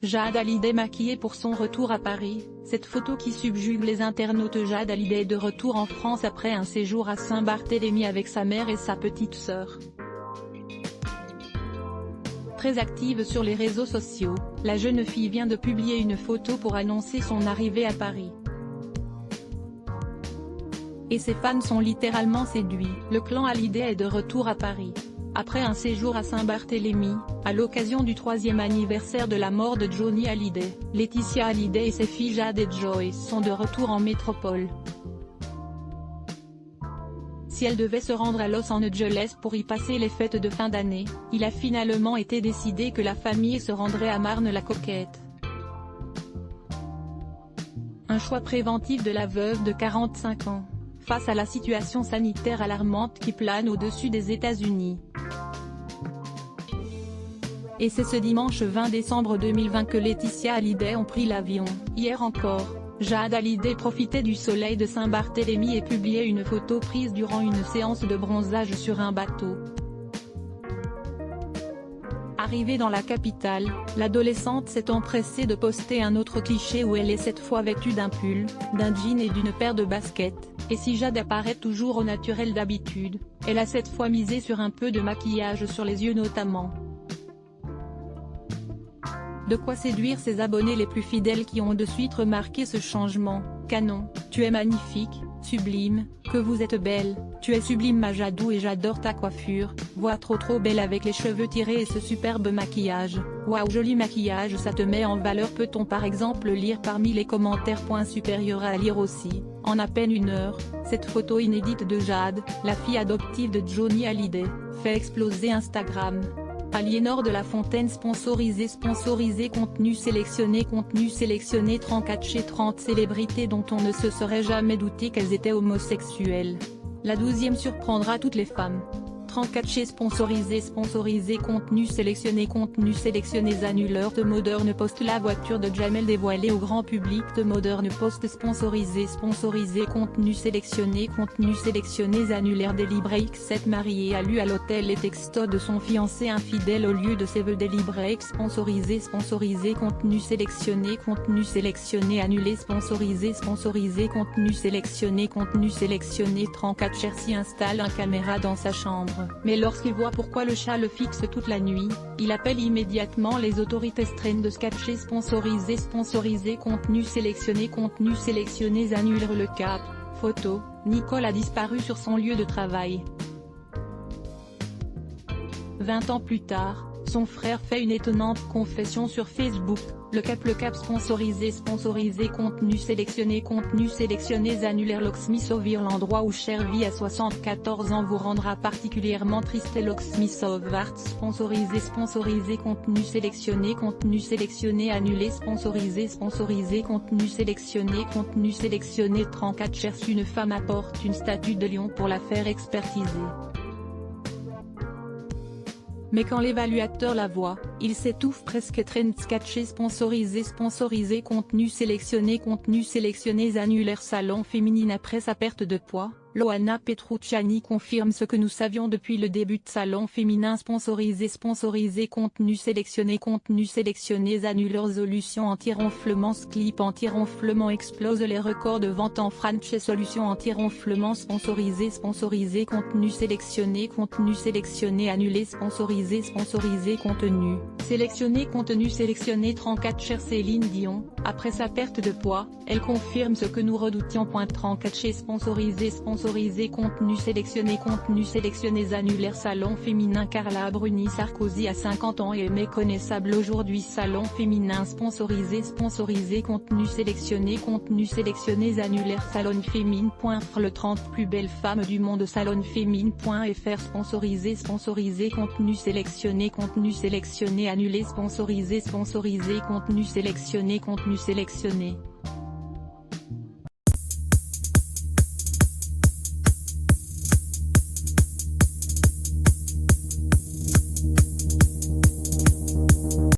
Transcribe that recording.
Jade Hallyday maquillée pour son retour à Paris. Cette photo qui subjugue les internautes. Jade Hallyday est de retour en France après un séjour à Saint-Barthélemy avec sa mère et sa petite sœur. Très active sur les réseaux sociaux, la jeune fille vient de publier une photo pour annoncer son arrivée à Paris. Et ses fans sont littéralement séduits. Le clan Hallyday est de retour à Paris. Après un séjour à Saint-Barthélemy, à l'occasion du 3e anniversaire de la mort de Johnny Hallyday, Laetitia Hallyday et ses filles Jade et Joyce sont de retour en métropole. Si elle devait se rendre à Los Angeles pour y passer les fêtes de fin d'année, il a finalement été décidé que la famille se rendrait à Marne-la-Coquette. Un choix préventif de la veuve de 45 ans, face à la situation sanitaire alarmante qui plane au-dessus des États-Unis. Et c'est ce dimanche 20 décembre 2020 que Laetitia Hallyday ont pris l'avion. Hier encore, Jade Hallyday profitait du soleil de Saint-Barthélemy et publiait une photo prise durant une séance de bronzage sur un bateau. Arrivée dans la capitale, l'adolescente s'est empressée de poster un autre cliché où elle est cette fois vêtue d'un pull, d'un jean et d'une paire de baskets, et si Jade apparaît toujours au naturel d'habitude, elle a cette fois misé sur un peu de maquillage sur les yeux notamment. De quoi séduire ses abonnés les plus fidèles qui ont de suite remarqué ce changement. Canon, tu es magnifique, sublime, que vous êtes belle, tu es sublime ma Jadou et j'adore ta coiffure, vois trop belle avec les cheveux tirés et ce superbe maquillage, waouh joli maquillage ça te met en valeur. Peut-on par exemple lire parmi les commentaires. Supérieur à lire aussi, en à peine une heure, cette photo inédite de Jade, la fille adoptive de Johnny Hallyday, fait exploser Instagram. Aliénor de la Fontaine sponsorisé contenu sélectionné 34 chez 30 célébrités dont on ne se serait jamais douté qu'elles étaient homosexuelles. La 12e surprendra toutes les femmes. 34 chez sponsorisé contenu sélectionné Annuleur de Modern Post. La voiture de Jamel dévoilée au grand public. de Modern Post sponsorisé contenu sélectionné Annulaire délivré. X7 marié a lu à l'hôtel les textos de son fiancé infidèle au lieu de ses vœux délivrés. Sponsorisé contenu sélectionné annulé sponsorisé contenu sélectionné 34 Chersi installe une caméra dans sa chambre. Mais lorsqu'il voit pourquoi le chat le fixe toute la nuit, il appelle immédiatement les autorités. Strain de sketcher sponsorisé contenu sélectionné annuleur le cap. Photo, Nicole a disparu sur son lieu de travail. 20 ans plus tard, son frère fait une étonnante confession sur Facebook. Le cap sponsorisé contenu sélectionné annulaire. Locksmithsov l'endroit où Cher vit à 74 ans vous rendra particulièrement triste. Locksmithsov Arts sponsorisé contenu sélectionné annulé sponsorisé contenu sélectionné 34 Cherche une femme apporte une statue de lion pour la faire expertiser. Mais quand l'évaluateur la voit, il s'étouffe presque. Trend sketché sponsorisé contenu sélectionné annulaire. Salon féminine après sa perte de poids. Loana Petrucciani confirme ce que nous savions depuis le début. de Salon féminin sponsorisé contenu sélectionné annuleur. Solution anti-ronflement. Clip anti-ronflement explose les records de vente en France. Solution anti-ronflement sponsorisé contenu sélectionné annulé sponsorisé contenu sélectionné 34 Cher Céline Dion, après sa perte de poids, elle confirme ce que nous redoutions. 34 Chez sponsorisé contenu sélectionné annulaire. Salon féminin Carla Bruni Sarkozy a 50 ans et est méconnaissable aujourd'hui. Salon féminin sponsorisé contenu sélectionné annulaire. Salon féminin.fr le 30 plus belles femmes du monde. Salonféminin.fr sponsorisé contenu sélectionné annulé sponsorisé contenu sélectionné